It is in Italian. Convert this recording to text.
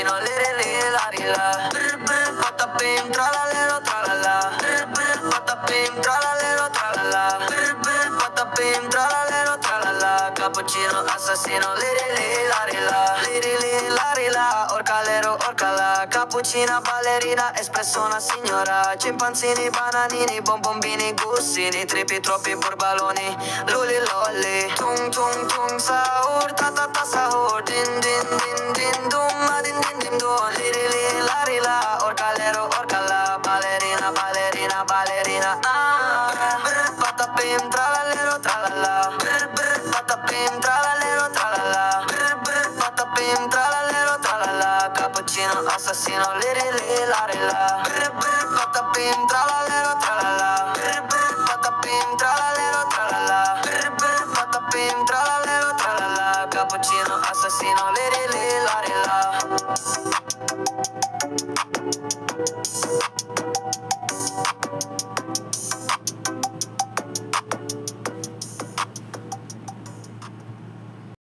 cappuccino, liri la rila. Patapim, tralalero, tralala. Patapim, tralalero, tralala. Patapim, tralalero, tralala. Cappuccino, assassino, liri la rila. Liri la rila, orcalero, orcala. Cappuccina, ballerina, espresso una signora. Cimpanzini, bananini, bombombini, gussini. Trippi, troppi burbaloni, luli lolli. Tung tung tung, sahur, ta ta ta sahur. Din din din din dum, ma din din din dum. Liri la rila, orcalero, orcala. Ballerina, ballerina, ballerina. Patapim, tralalero, tralala. Patapim, tralalero, tralala. Patapim, tralalero, tralala. Cappuccino, assassino, liri la rila. Patapim, tralalero, tralala. Patapim, tralalero, tralala. Patapim, tralalero, tralala. Cappuccino, assassino, liri la rila.